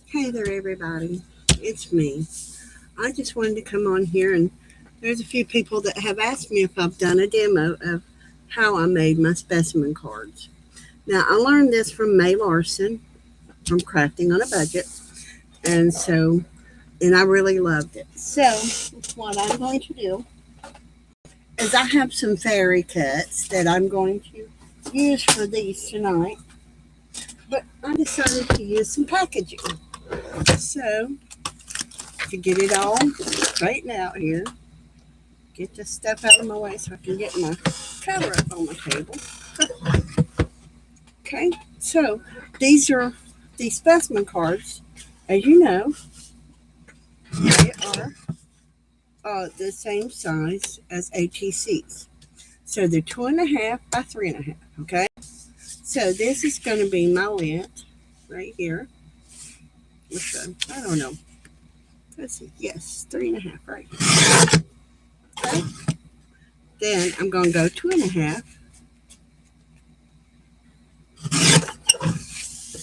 Hey there, everybody. It's me. I just wanted to come on here, and there's a few people that have asked me if I've done a demo of how I made my specimen cards. Now, I learned this from May Larson from Crafting on a Budget, and and I really loved it. So, what I'm going to do is I have some fairy cuts that I'm going to use for these tonight, but I decided to use some packaging. So, to get it all straightened out here, get this stuff out of my way so I can get my cover up on my table. Okay, so these are the specimen cards. As you know, they are the same size as ATCs. So they're 2.5 by 3.5. Okay, so this is going to be my lint right here. I don't know. Let's see. Yes, 3.5 right here. Okay. Then I'm going to go 2.5.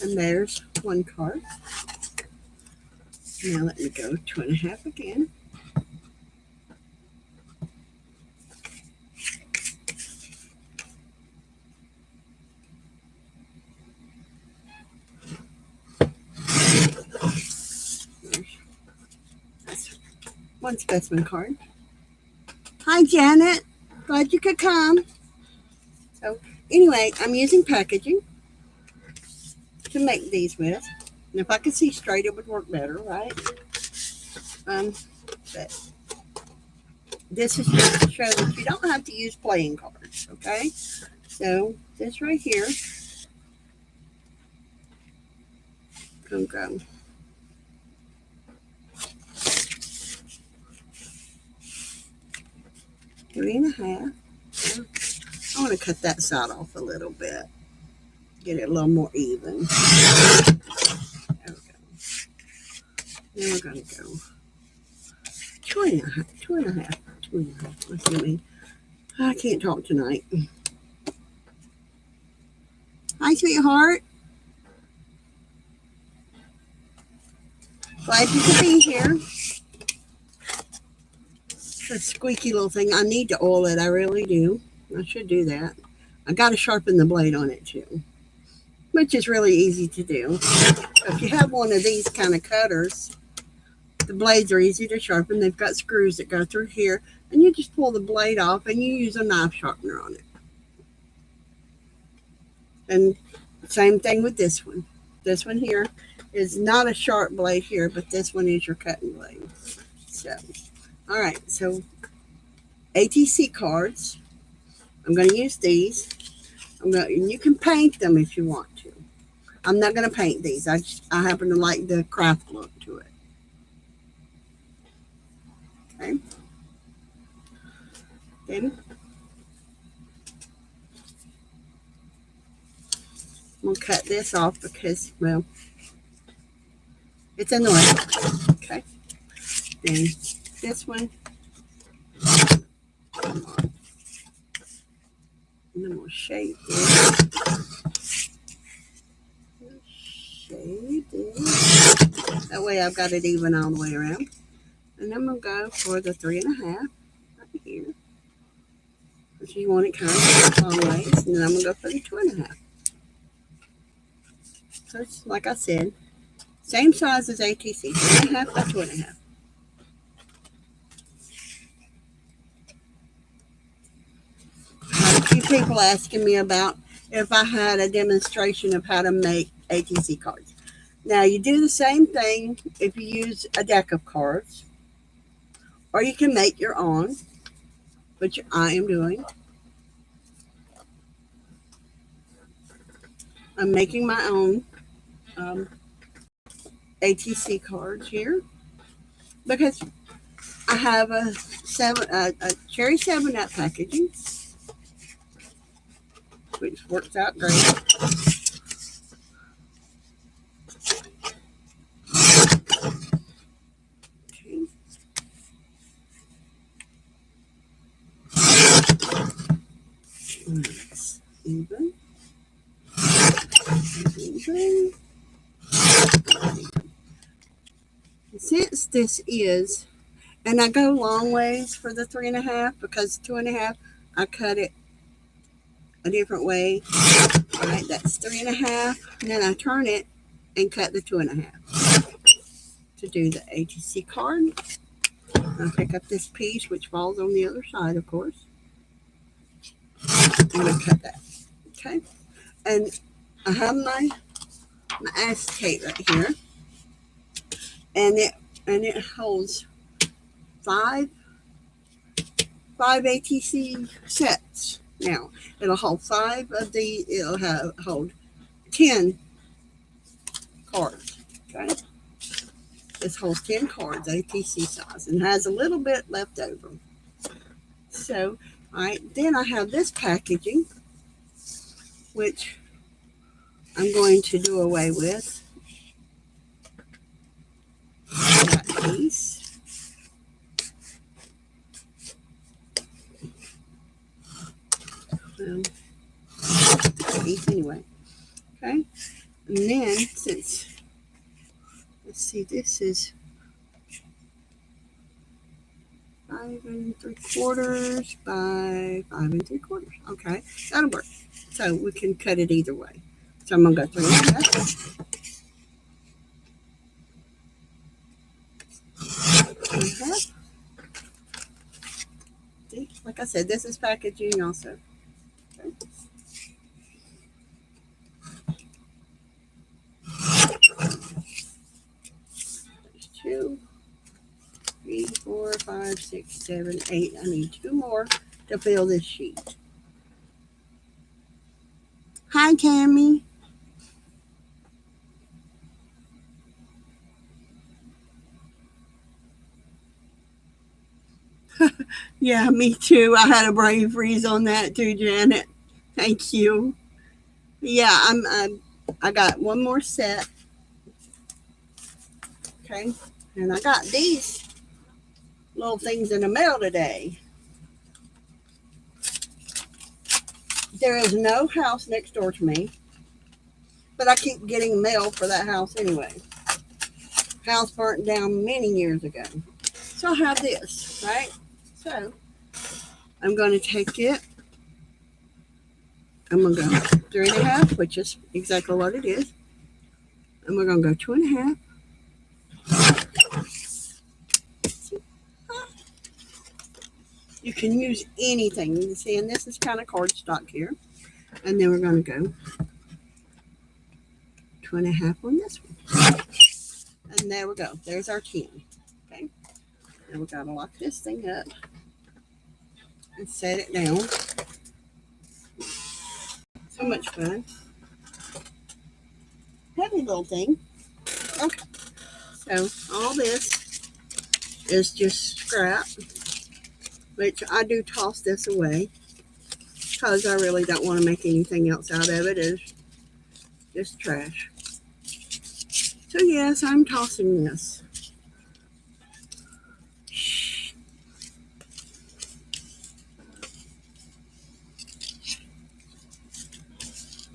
And there's one card. Now let me go 2.5 again. That's one specimen card. Hi, Janet. Glad you could come. So anyway, I'm using packaging to make these with. And if I could see straight, it would work better, right? But this is just to show that you don't have to use playing cards, okay? So this right here, gonna go 3.5. I want to cut that side off a little bit, get it a little more even. There we go. Then we're gonna go 2.5. Listen to me. I can't talk tonight. Hi, sweetheart. Glad you could be here. It's a squeaky little thing. I need to oil it. I really do. I should do that. I got to sharpen the blade on it too, which is really easy to do. If you have one of these kind of cutters, the blades are easy to sharpen. They've got screws that go through here, and you just pull the blade off and you use a knife sharpener on it. And same thing with this one. This one here is not a sharp blade here, but this one is your cutting blade. So, all right. So ATC cards. I'm going to use these. And you can paint them if you want to. I'm not going to paint these. I happen to like the craft look to it. Okay. Then I'm going to cut this off because, well, it's annoying. Okay. Then this one. And then we'll shade this. That way I've got it even all the way around. And I'm going to go for the 3.5 right here. Because you want it kind of long ways. And then I'm going to go for the 2.5. So it's, like I said, same size as ATC, 3.5 by 2.5. A few people asking me about if I had a demonstration of how to make ATC cards. Now, you do the same thing if you use a deck of cards, or you can make your own, which I am doing. I'm making my own ATC cards here because I have a cherry 7-up packaging, which works out great. Okay. Let's even. Since this is, and I go long ways for the 3.5 because 2.5, I cut it a different way. All right, that's 3.5. And then I turn it and cut the 2.5 to do the ATC card. I pick up this piece, which falls on the other side, of course, and I cut that. Okay, and I have my acetate right here, and it holds five ATC sets. Now it'll hold 5 of the. It'll hold 10 cards. Okay, this holds 10 cards, ATC size, and has a little bit left over. So, all right, then I have this packaging, which I'm going to do away with. That piece. Anyway, okay, and then since, let's see, this is 5 3/4 by 5 3/4. Okay, that'll work. So we can cut it either way. So I'm gonna go 3.5. See, like I said, this is packaging also. Okay. There's 2, 3, 4, 5, 6, 7, 8. I need 2 more to fill this sheet. Hi, Tammy. Yeah, me too. I had a brain freeze on that too, Janet. Thank you. Yeah, I got one more set. Okay, and I got these little things in the mail today. There is no house next door to me, but I keep getting mail for that house anyway. House burnt down many years ago. So I have this, right? So I'm going to take it. I'm going to go 3.5, which is exactly what it is. And we're going to go 2.5. You can use anything. You can see, and this is kind of cardstock here. And then we're going to go 2.5 on this one. And there we go. There's our 10. Okay. Now we've got to lock this thing up and set it down. So much fun. Heavy little thing. Okay. So all this is just scrap, which I do toss this away because I really don't want to make anything else out of it. It's just trash. So yes, I'm tossing this.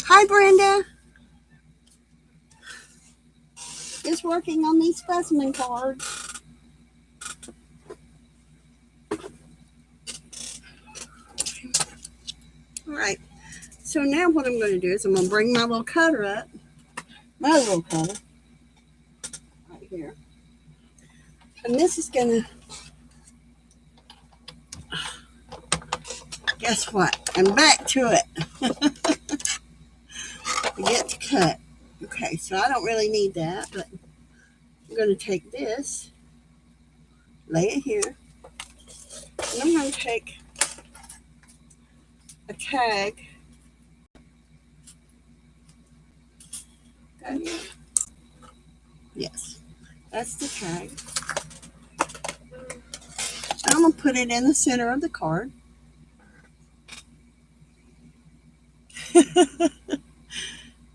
Hi, Brenda. Just working on these specimen cards. All right. So now what I'm going to do is I'm going to bring my little cutter up. My little cutter. Right here. And this is going to... Guess what? I'm back to it. Get to cut. Okay, so I don't really need that, but I'm going to take this, lay it here, and I'm going to take a tag. Okay. Yes, that's the tag. And I'm going to put it in the center of the card.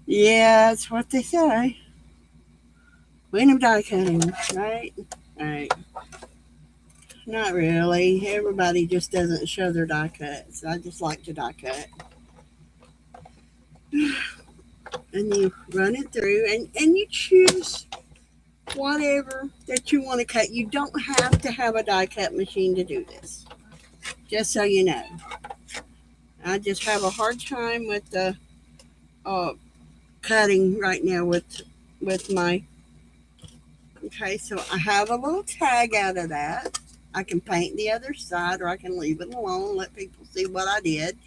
Yeah, that's what they say. Queen of die cutting, right? Right. Not really. Everybody just doesn't show their die cuts. I just like to die cut. And you run it through, and you choose whatever that you want to cut. You don't have to have a die cut machine to do this, just so you know. I just have a hard time with the uh, cutting right now with my. Okay, so I have a little tag out of that. I can paint the other side, or I can leave it alone, let people see what I did.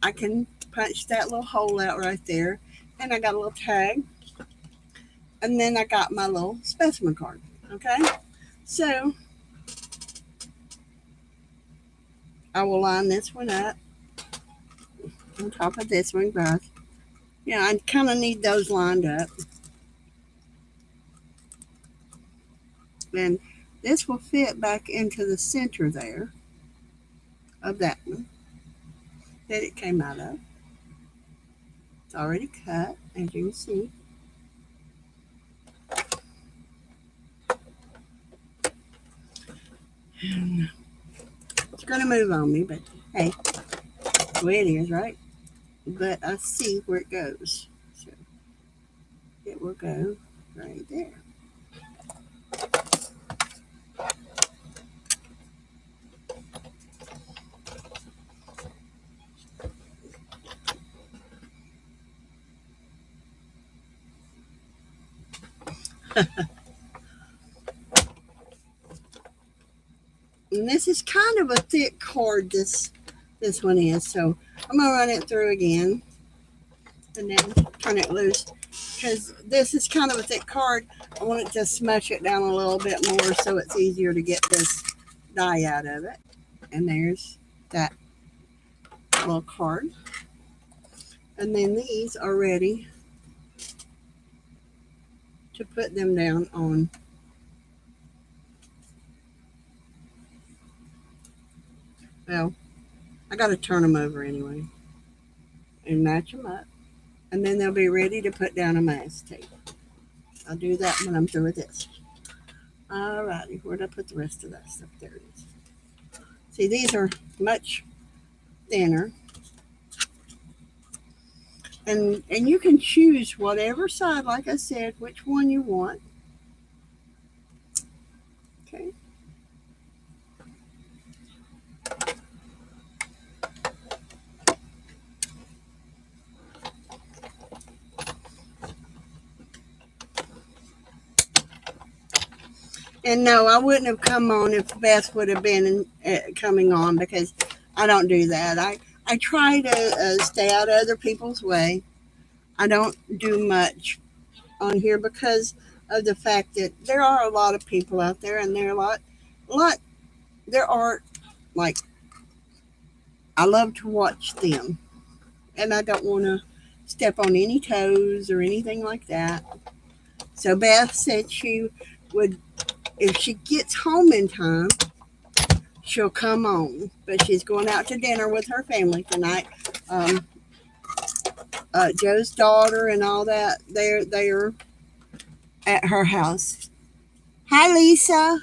I can punch that little hole out right there, and I got a little tag, and then I got my little specimen card. Okay, so I will line this one up on top of this one, but yeah, I kind of need those lined up. And this will fit back into the center there of that one that it came out of. It's already cut, as you can see. And it's going to move on me, but hey, that's the way it is, right? But I see where it goes. So it will go right there. And this is kind of a thick cord, this one is. So I'm going to run it through again and then turn it loose. Because this is kind of a thick card, I want it to smush it down a little bit more so it's easier to get this die out of it. And there's that little card. And then these are ready to put them down on. Well, I got to turn them over anyway and match them up. And then they'll be ready to put down a mask tape. I'll do that when I'm through with this. Alrighty, where'd I put the rest of that stuff? There it is. See, these are much thinner. And you can choose whatever side, like I said, which one you want. Okay. And no, I wouldn't have come on if Beth would have been coming on, because I don't do that. I try to stay out of other people's way. I don't do much on here because of the fact that there are a lot of people out there, and there are there are, like, I love to watch them, and I don't want to step on any toes or anything like that. So Beth said she would, if she gets home in time, she'll come on. But she's going out to dinner with her family tonight. Joe's daughter and all that, they're at her house. Hi, Lisa.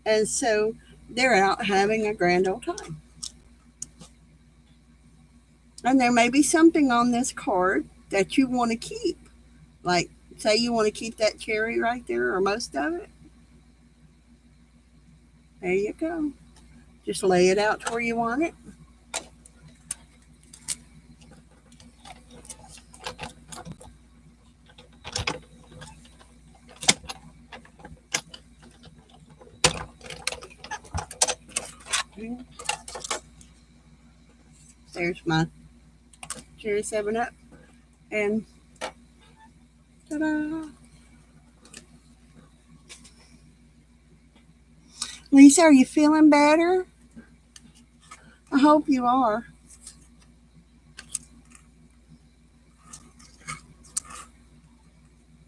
And so they're out having a grand old time. And there may be something on this card that you want to keep. Like, say you want to keep that cherry right there, or most of it. There you go. Just lay it out to where you want it. There's my cherry 7-Up. And ta-da! Lisa, are you feeling better? I hope you are.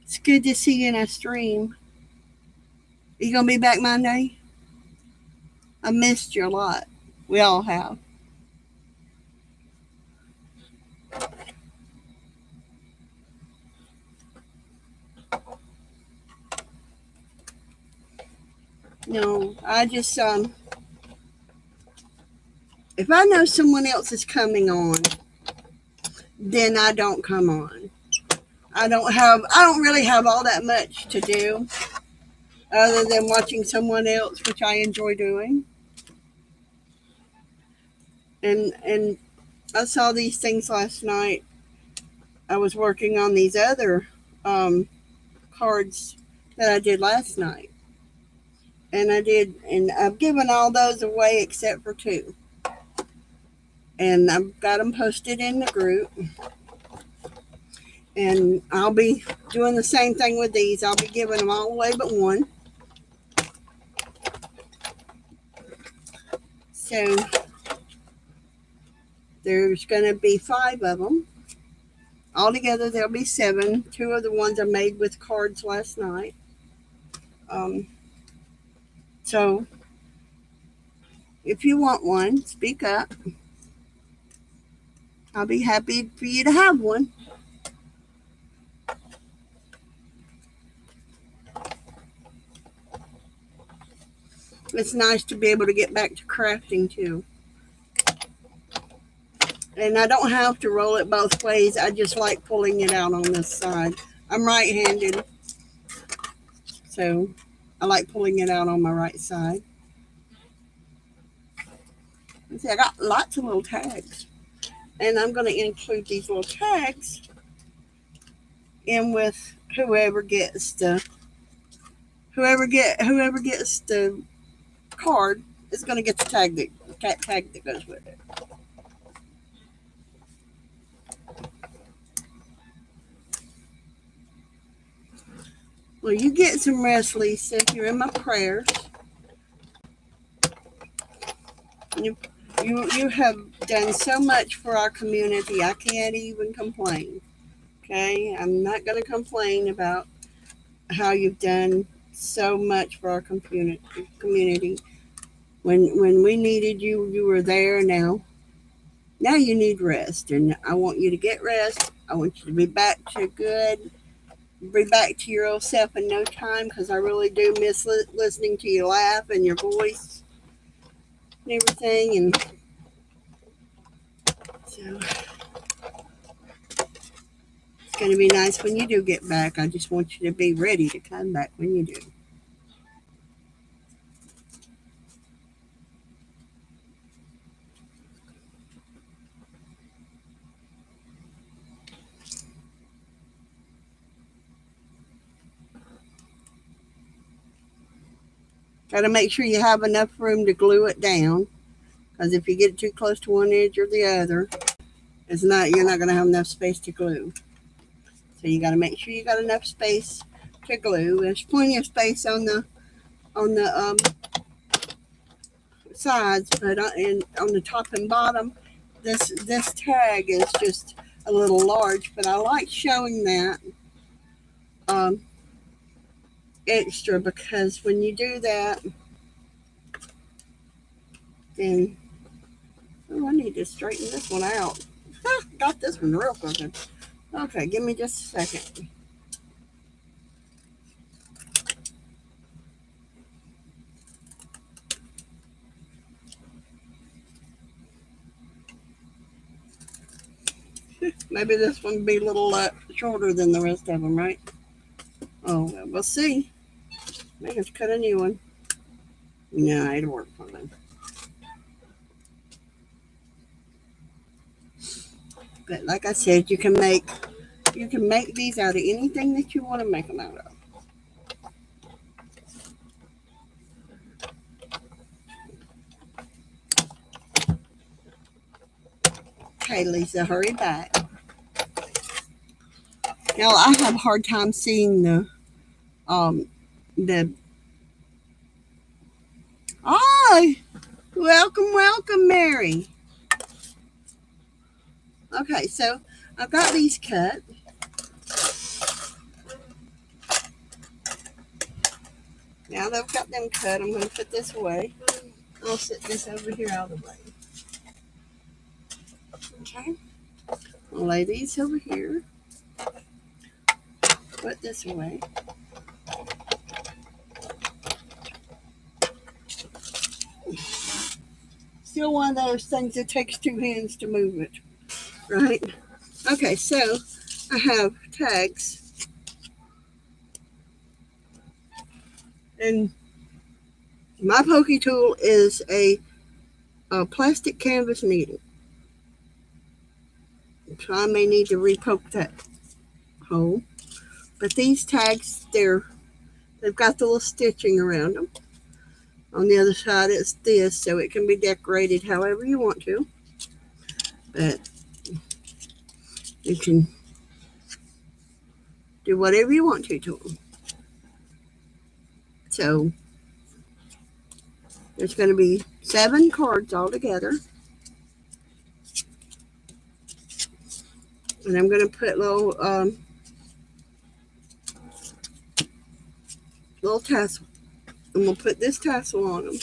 It's good to see you in a stream. Are you going to be back Monday? I missed you a lot. We all have. No, I just, if I know someone else is coming on, then I don't come on. I don't really have all that much to do other than watching someone else, which I enjoy doing. And I saw these things last night. I was working on these other um, cards that I did last night, and I've given all those away except for two, and I've got them posted in the group. And I'll be doing the same thing with these. I'll be giving them all away but one. So there's going to be 5 of them. Altogether, there'll be 7. 2 of the ones I made with cards last night. So if you want one, speak up. I'll be happy for you to have one. It's nice to be able to get back to crafting too. And I don't have to roll it both ways. I just like pulling it out on this side. I'm right-handed, so I like pulling it out on my right side. See, I got lots of little tags. And I'm going to include these little tags in with whoever gets the card is going to get the tag that goes with it. Well, you get some rest, Lisa. You're in my prayers. You have done so much for our community. I can't even complain. Okay, I'm not going to complain about how you've done so much for our community. When we needed you, you were there. Now you need rest, and I want you to get rest. I want you to be back to your old self in no time, because I really do miss listening to you laugh and your voice and everything. And so it's going to be nice when you do get back. I just want you to be ready to come back when you do. Got to make sure you have enough room to glue it down, because if you get too close to one edge or the other, you're not going to have enough space to glue. So you got to make sure you got enough space to glue. There's plenty of space on the sides, but on the top and bottom, this tag is just a little large. But I like showing that extra, because when you do that, then I need to straighten this one out. Got this one real crooked. Okay, give me just a second. Maybe this one will be a little shorter than the rest of them, right? Oh, we'll see. Maybe let's cut a new one. No, it'll work fine. But like I said, you can make these out of anything that you want to make them out of. Okay, Lisa, hurry back. Now I have a hard time seeing the welcome, Mary. Okay, so I've got these cut. Now that I've got them cut, I'm going to put this away. I'll set this over here out of the way. Okay. I'll lay these over here. Put this away. Still one of those things that takes 2 hands to move it, right? Okay, so I have tags, and my pokey tool is a plastic canvas needle. So I may need to repoke that hole. But these tags, they've got the little stitching around them. On the other side, it's this, so it can be decorated however you want to. But you can do whatever you want to them. So there's going to be 7 cards altogether. And I'm going to put little tassel. I'm going to put this tassel on them,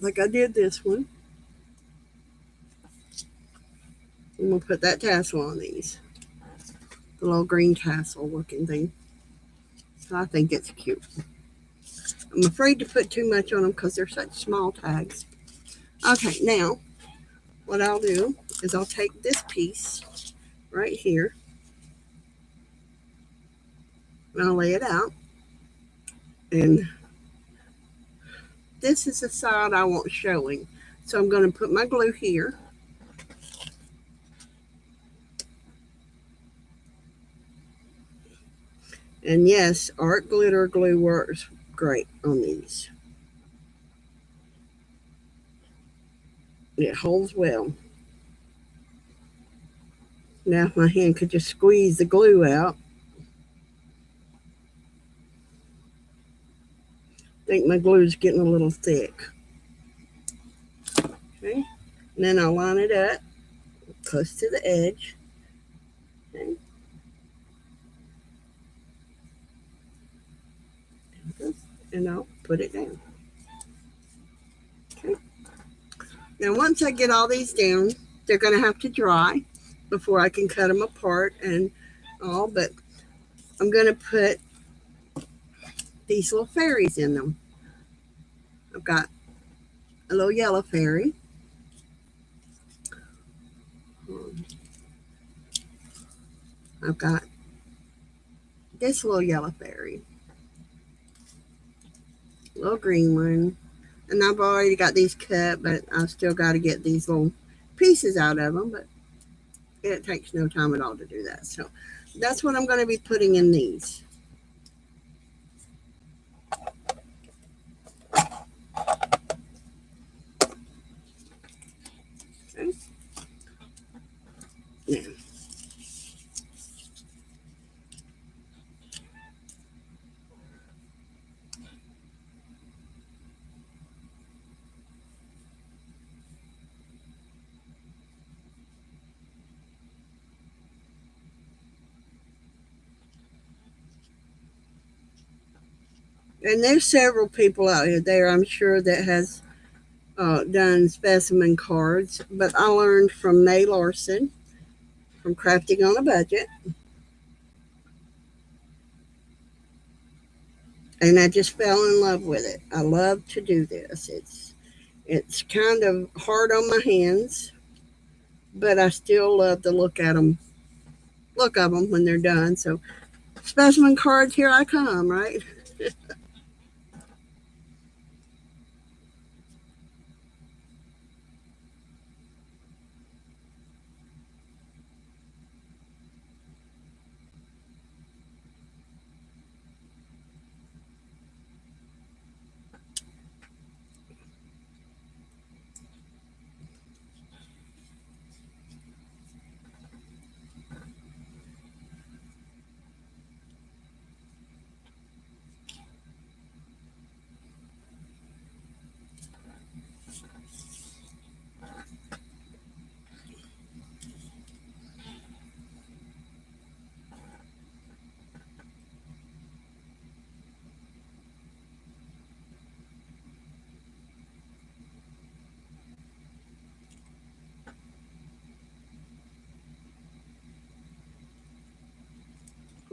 like I did this one. I'm going to put that tassel on these. The little green tassel looking thing. So I think it's cute. I'm afraid to put too much on them because they're such small tags. Okay, now what I'll do is I'll take this piece right here and I'll lay it out. And this is the side I want showing. So I'm going to put my glue here. And yes, art glitter glue works great on these. It holds well. Now if my hand could just squeeze the glue out. I think my glue's getting a little thick. Okay, and then I'll line it up close to the edge. Okay. And I'll put it down. Okay. Now once I get all these down, they're going to have to dry before I can cut them apart and all, but I'm going to put these little fairies in them. I've got a little yellow fairy. I've got this little yellow fairy. Little green one. And I've already got these cut, but I've still got to get these little pieces out of them, but it takes no time at all to do that. So that's what I'm going to be putting in these. Okay. Now, and there's several people out there, I'm sure, that has done specimen cards, but I learned from May Larson from Crafting on a Budget, and I just fell in love with it. I love to do this. It's kind of hard on my hands, but I still love to look of them when they're done. So specimen cards, here I come, right?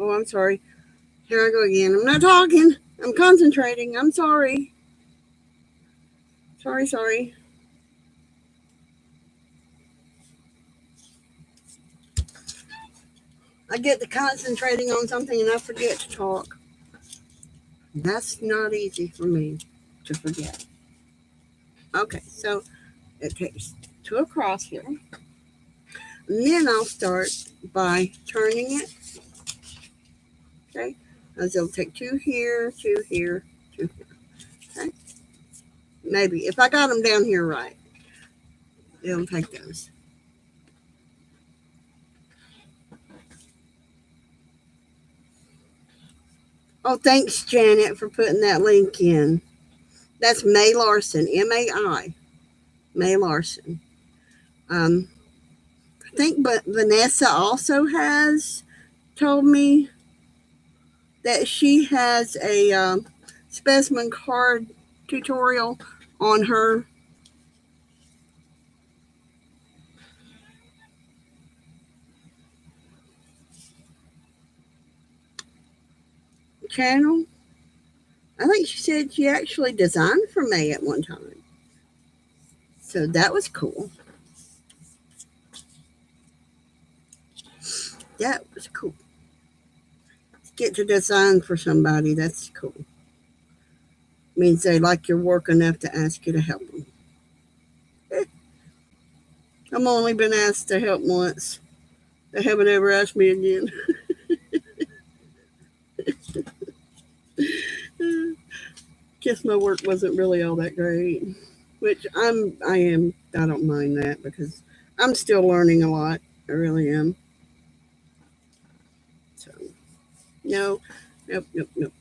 Oh, I'm sorry. Here I go again. I'm not talking. I'm concentrating. I'm sorry. Sorry. I get to concentrating on something and I forget to talk. That's not easy for me to forget. Okay, so it takes 2 across here. And then I'll start by turning it. Okay, as it'll take 2 here, 2 here, 2 here. Okay, maybe if I got them down here right, it'll take those. Oh, thanks, Janet, for putting that link in. That's May Larson, M-A-I, May Larson. I think, but Vanessa also has told me that she has a specimen card tutorial on her channel. I think she said she actually designed for May at one time. So that was cool. That was cool. Get to design for somebody, that's cool. Means they like your work enough to ask you to help them. I've only been asked to help once. They haven't ever asked me again. Guess my work wasn't really all that great. Which I don't mind that because I'm still learning a lot. I really am. So no, nope.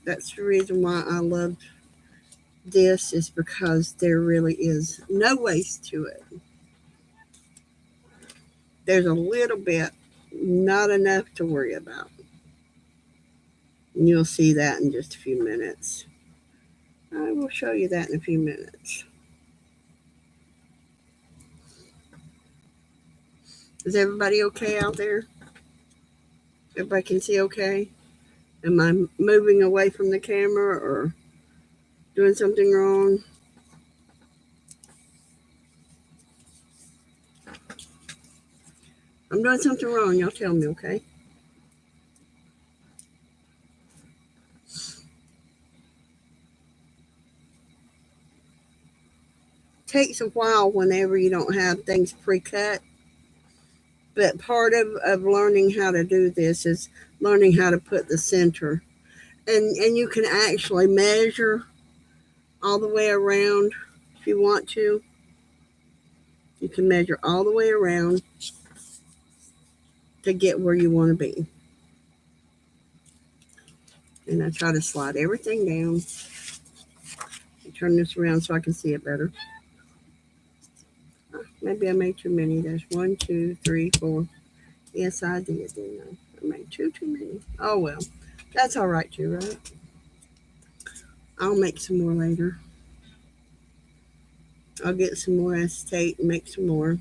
That's the reason why I love this, is because there really is no waste to it. There's a little bit, not enough to worry about. And you'll see that in just a few minutes. I will show you that in a few minutes. Is everybody okay out there? Everybody can see okay? Am I moving away from the camera or doing something wrong? I'm doing something wrong. Y'all tell me, okay? Takes a while whenever you don't have things pre-cut. But part of learning how to do this is learning how to put the center. And you can actually measure all the way around if you want to. You can measure all the way around to get where you want to be. And I try to slide everything down. Turn this around so I can see it better. Maybe I made too many. There's 1, 2, 3, 4. Yes, I did, didn't I? I made too many. Oh, well. That's all right, too, right? I'll make some more later. I'll get some more acetate and make some more.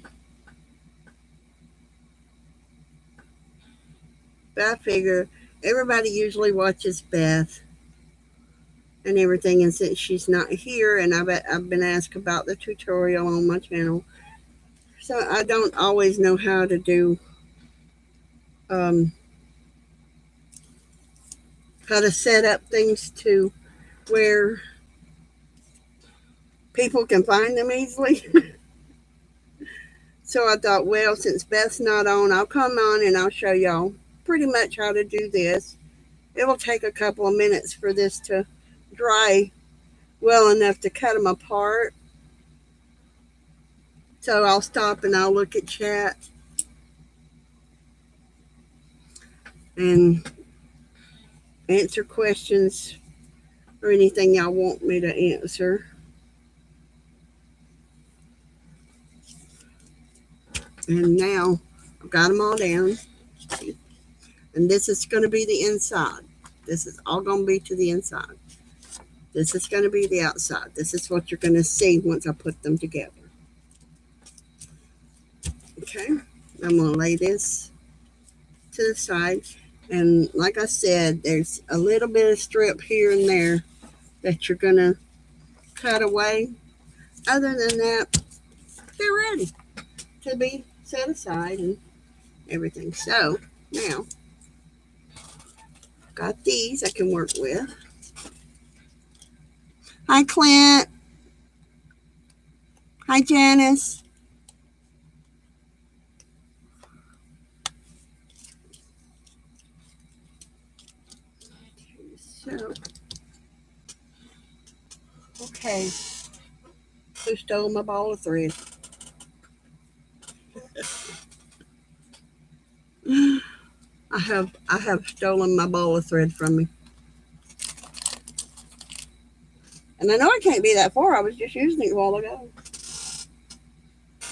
But I figure everybody usually watches Beth and everything, and since she's not here, and I've been asked about the tutorial on my channel, so I don't always know how to do how to set up things to where people can find them easily. So I thought, well, since Beth's not on, I'll come on and I'll show y'all pretty much how to do this. It will take a couple of minutes for this to dry well enough to cut them apart. So I'll stop and I'll look at chat and answer questions or anything y'all want me to answer. And now I've got them all down. And this is going to be the inside. This is all going to be to the inside. This is going to be the outside. This is what you're going to see once I put them together. Okay, I'm going to lay this to the side. And like I said, there's a little bit of strip here and there that you're going to cut away. Other than that, they're ready to be set aside and everything. So now got these I can work with. Hi, Clint. Hi, Janice. So, okay. Who stole my ball of thread? I have stolen my ball of thread from me. And I know it can't be that far. I was just using it a while ago.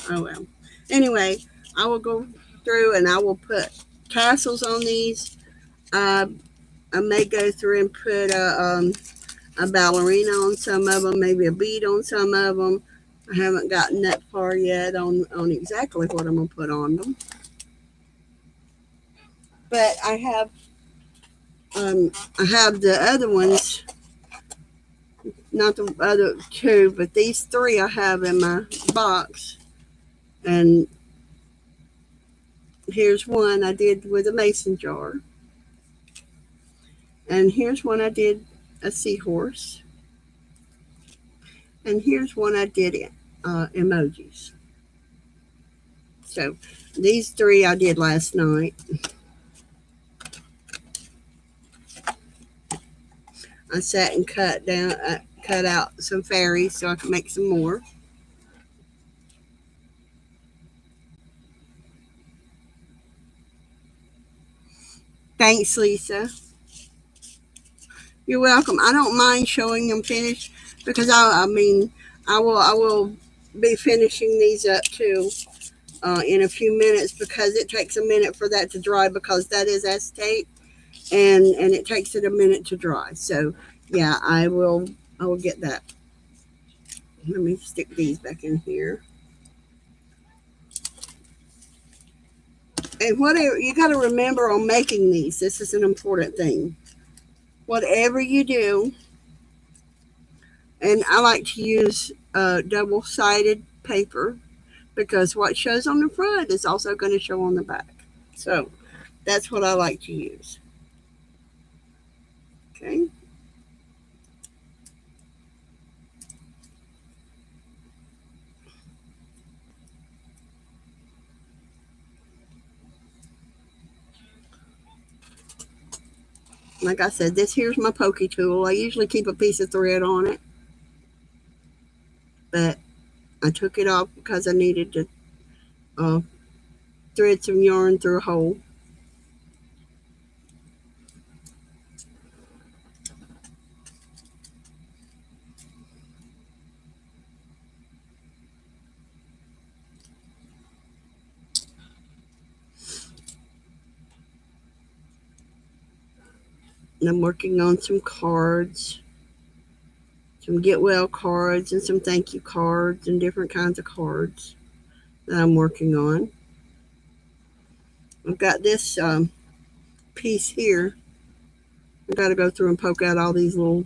Oh well. Anyway, I will go through and I will put tassels on these. I may go through and put a ballerina on some of them, maybe a bead on some of them. I haven't gotten that far yet on exactly what I'm going to put on them. But I have the other ones, not the other two, but these three I have in my box. And here's one I did with a mason jar. And here's one I did a seahorse. And here's one I did emojis. So these three I did last night. I sat and cut out some fairies so I could make some more. Thanks, Lisa. You're welcome. I don't mind showing them finished because I mean I will be finishing these up too in a few minutes because it takes a minute for that to dry because that is acetate and it takes it a minute to dry. So yeah, I will get that. Let me stick these back in here. And whatever you got to remember on making these, this is an important thing. Whatever you do, and I like to use double-sided paper because what shows on the front is also going to show on the back. So that's what I like to use. Okay. Like I said, this here's my pokey tool. I usually keep a piece of thread on it, but I took it off because I needed to thread some yarn through a hole. And I'm working on some cards, some get well cards and some thank you cards and different kinds of cards that I'm working on. I've got this piece here. I've got to go through and poke out all these little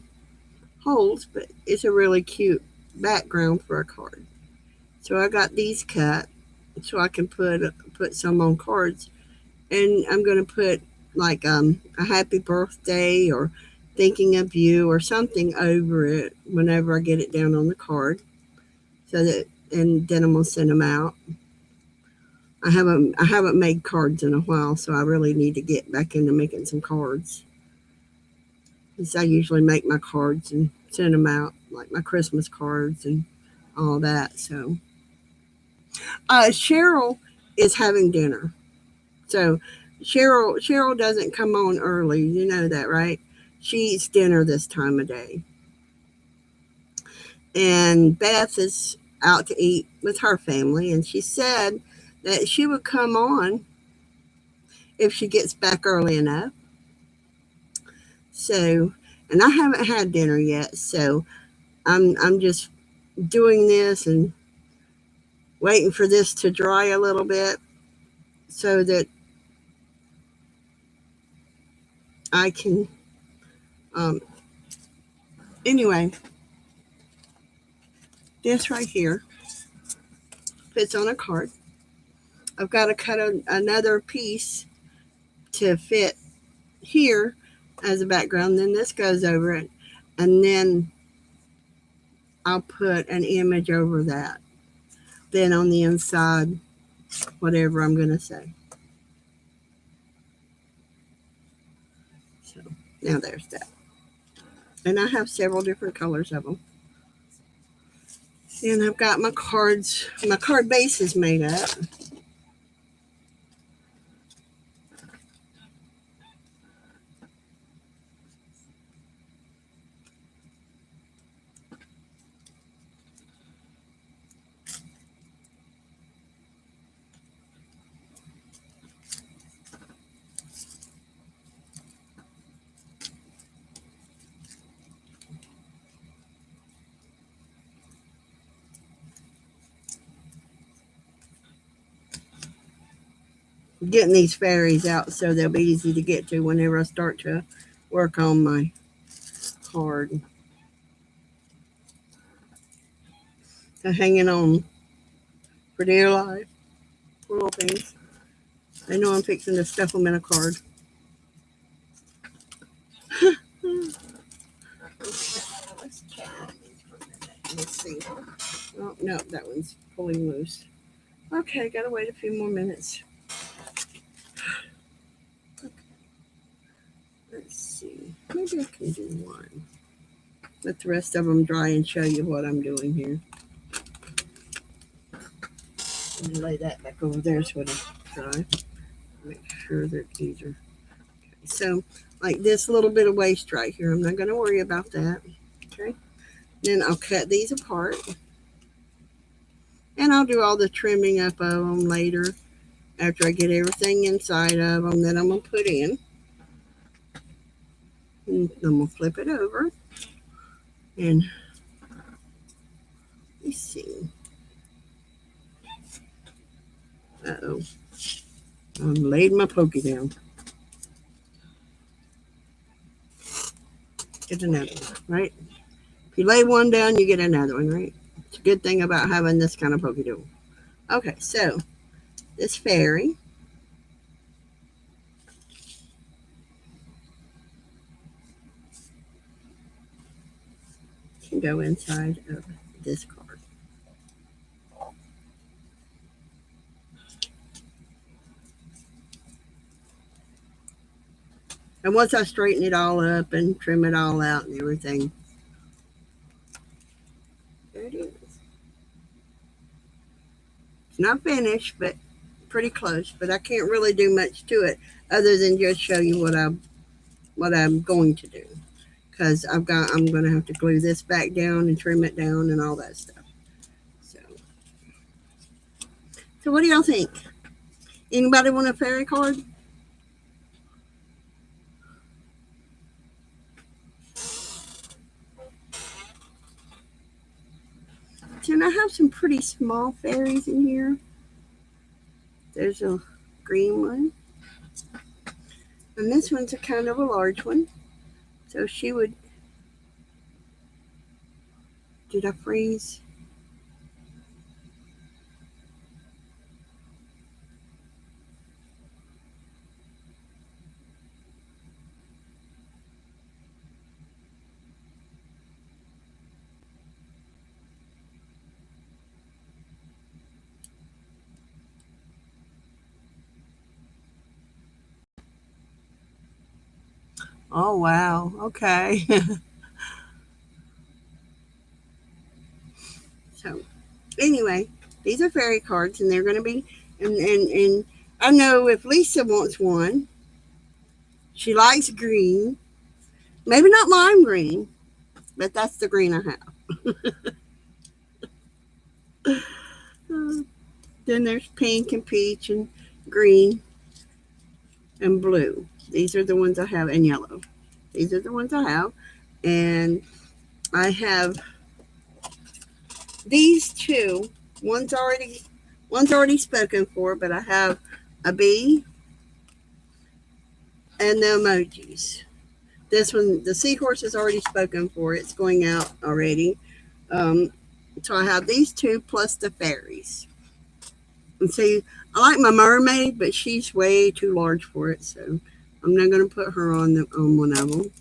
holes, but it's a really cute background for a card. So I got these cut so I can put some on cards, and I'm going to put like a happy birthday or thinking of you or something over it whenever I get it down on the card. So that, and then I'm gonna send them out. I haven't made cards in a while, so I really need to get back into making some cards. Because I usually make my cards and send them out, like my Christmas cards and all that. So Cheryl is having dinner. So Cheryl doesn't come on early. You know that, right? She eats dinner this time of day. And Beth is out to eat with her family, and she said that she would come on if she gets back early enough. So, and I haven't had dinner yet, so I'm just doing this and waiting for this to dry a little bit so that I can um, anyway, this right here fits on a card. I've got to cut another piece to fit here as a background. Then this goes over it. And then I'll put an image over that. Then on the inside, whatever I'm going to say. So now there's that. And I have several different colors of them. And I've got my cards. My card base is made up. Getting these fairies out so they'll be easy to get to whenever I start to work on my card. They're hanging on for dear life. Poor little things. They know I'm fixing to stuff them in a card. Let's see. Oh, no, that one's pulling loose. Okay, gotta wait a few more minutes. Okay. Let's see. Maybe I can do one. Let the rest of them dry and show you what I'm doing here. Let me lay that back over there so it'll dry. Make sure that these are okay. So, like this little bit of waste right here, I'm not going to worry about that. Okay. Then I'll cut these apart. And I'll do all the trimming up of them later after I get everything inside of them that I'm going to put in. And then we'll flip it over. And let's see. Uh-oh. I laid my pokey down. Get another one, right? If you lay one down, you get another one, right? It's a good thing about having this kind of pokey tool. Okay, so this fairy. Can go inside of this card. And once I straighten it all up and trim it all out and everything, there it is. It's not finished, but pretty close. But I can't really do much to it other than just show you what I'm going to do, because I'm going to have to glue this back down and trim it down and all that stuff. So what do y'all think? Anybody want a fairy card? And I have some pretty small fairies in here. There's a green one. And this one's a kind of a large one. So she would... Did I freeze? Oh, wow. Okay. So, anyway, these are fairy cards, and they're going to be... And I know if Lisa wants one, she likes green. Maybe not lime green, but that's the green I have. Then there's pink and peach and green and blue. These are the ones I have, and yellow. These are the ones I have. And I have these two. One's already spoken for, but I have a bee and the emojis. This one, the seahorse is already spoken for. It's going out already. So I have these two plus the fairies. And see, I like my mermaid, but she's way too large for it. So I'm not going to put her on one of them.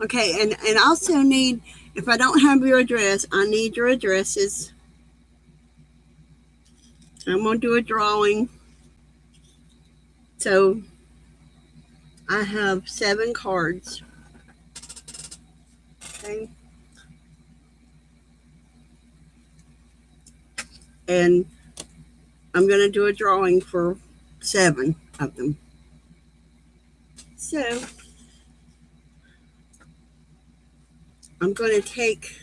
Okay, and also need, if I don't have your address, I need your addresses. I'm going to do a drawing. So I have 7 cards. Okay. And I'm going to do a drawing for 7 of them. So I'm going to take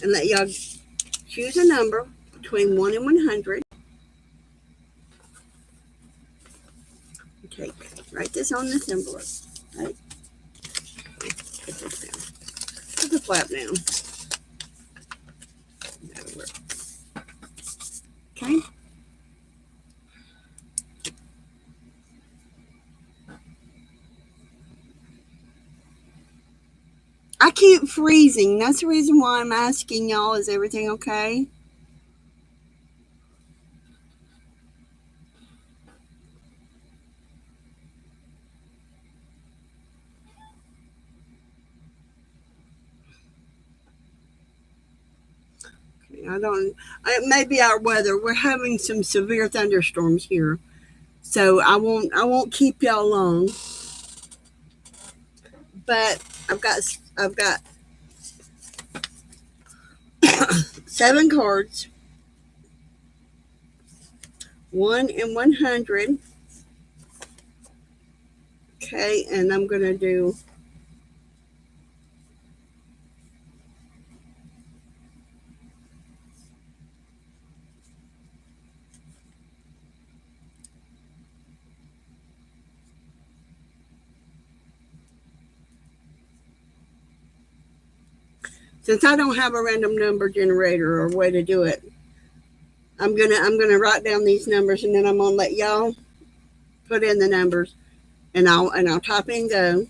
and let y'all choose a number between 1 and 100. Okay, write this on this envelope. Right? Put this down. Put the flap down. That'll work. Okay. I keep freezing. That's the reason why I'm asking y'all, is everything okay? I don't. It may be our weather. We're having some severe thunderstorms here, so I won't keep y'all long. But I've got 7 cards, 1 and 100. Okay, and I'm gonna do. Since I don't have a random number generator or way to do it, I'm gonna write down these numbers, and then I'm gonna let y'all put in the numbers, and I'll type and go.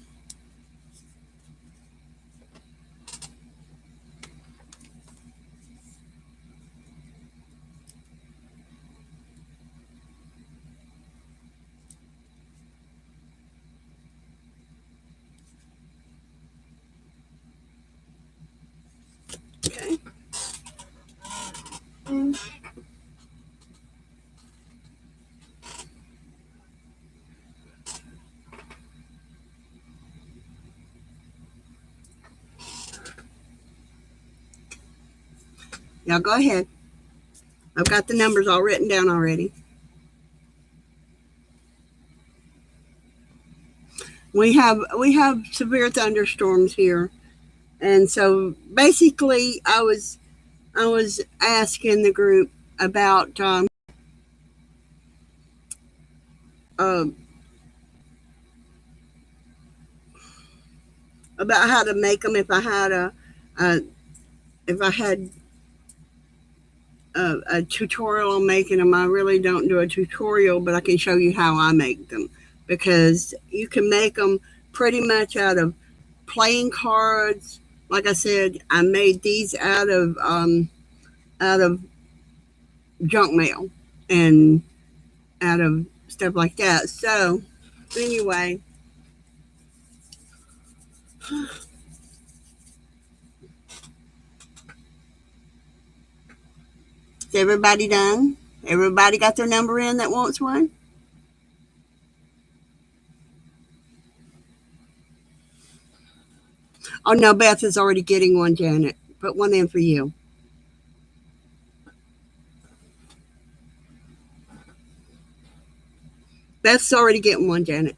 Okay. Y'all go ahead. I've got the numbers all written down already. We have severe thunderstorms here, and so basically, I was asking the group about uh, about how to make them. A if I had a tutorial on making them. I really don't do a tutorial, but I can show you how I make them, because you can make them pretty much out of playing cards. Like I said, I made these out of junk mail and out of stuff like that. So anyway, is everybody done? Everybody got their number in that wants one? Oh no, Beth is already getting one, Janet. Put one in for you. Beth's already getting one, Janet.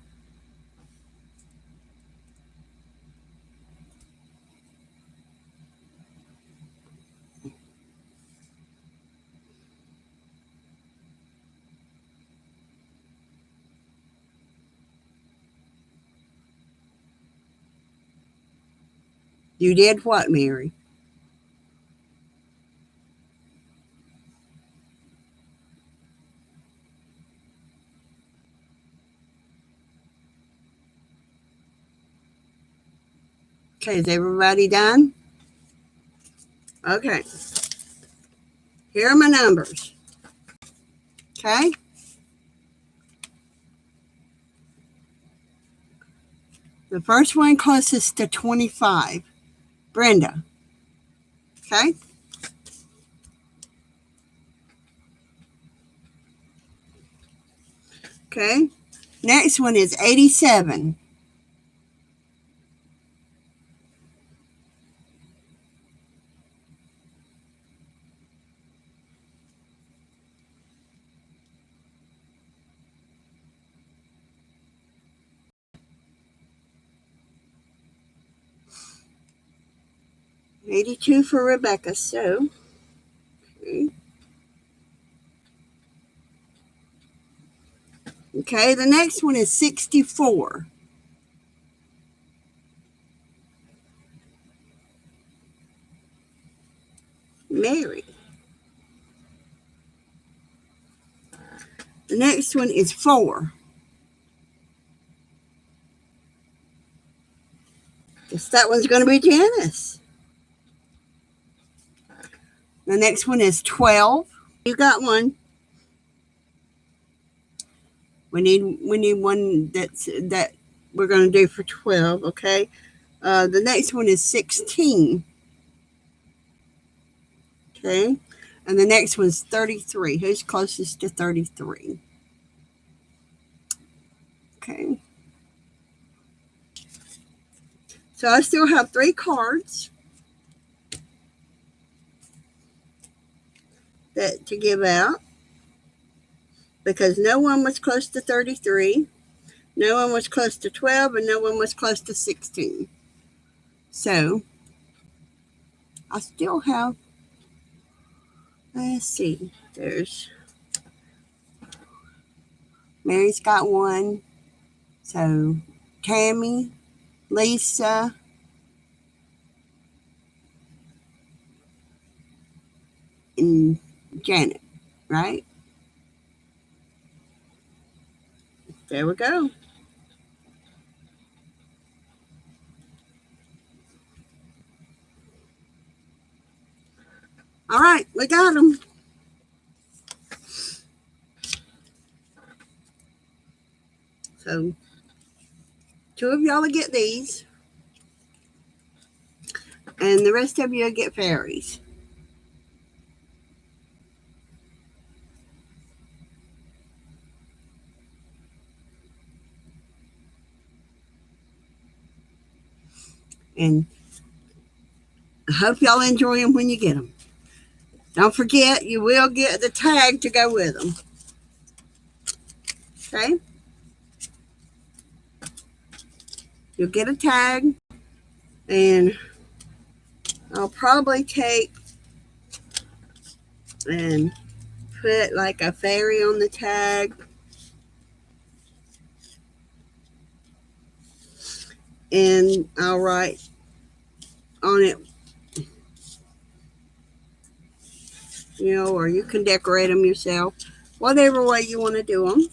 You did what, Mary? Okay, is everybody done? Okay. Here are my numbers. Okay. The first one closest to 25, Brenda. Okay. Okay. Next one is 87. $82 for Rebecca. So, okay. Okay, the next one is 64. Mary. The next one is 4. Guess that one's going to be Janice. The next one is 12. You got one. We need one that we're going to do for 12, okay? The next one is 16. Okay? And the next one's 33. Who's closest to 33? Okay. So I still have 3 cards to give out because no one was close to 33, no one was close to 12, and no one was close to 16. So I still have, let's see, there's Mary's got one. So Tammy, Lisa, and Janet, right? There we go. All right, we got them. So 2 of y'all will get these, and the rest of you will get fairies. And I hope y'all enjoy them when you get them. Don't forget, you will get the tag to go with them. Okay? You'll get a tag, and I'll probably take and put like a fairy on the tag. And I'll write on it, or you can decorate them yourself. Whatever way you want to do them.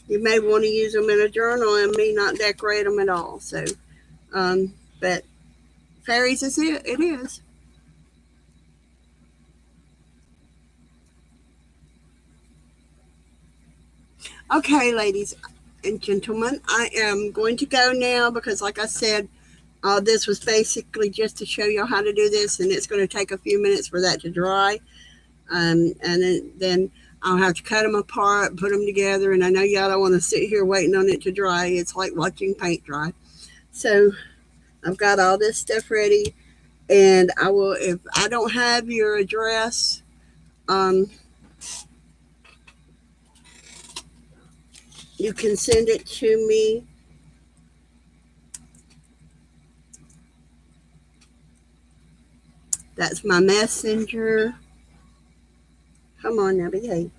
You may want to use them in a journal and may not decorate them at all. So, but fairies is it. It is. Okay, ladies and gentlemen, I am going to go now because, like I said, this was basically just to show you how to do this, and it's going to take a few minutes for that to dry. And then I'll have to cut them apart, put them together, and I know y'all don't want to sit here waiting on it to dry. It's like watching paint dry. So I've got all this stuff ready, and I will, if I don't have your address, you can send it to me. That's my messenger. Come on now, behave.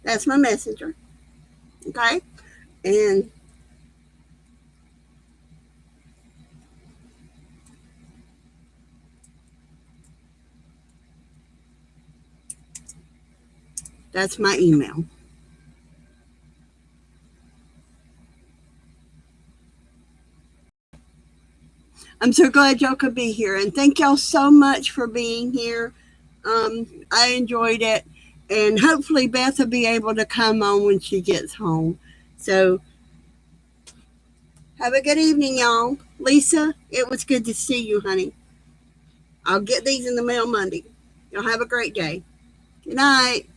That's my messenger. Okay? And that's my email. I'm so glad y'all could be here. And thank y'all so much for being here. I enjoyed it. And hopefully Beth will be able to come on when she gets home. So have a good evening, y'all. Lisa, it was good to see you, honey. I'll get these in the mail Monday. Y'all have a great day. Good night.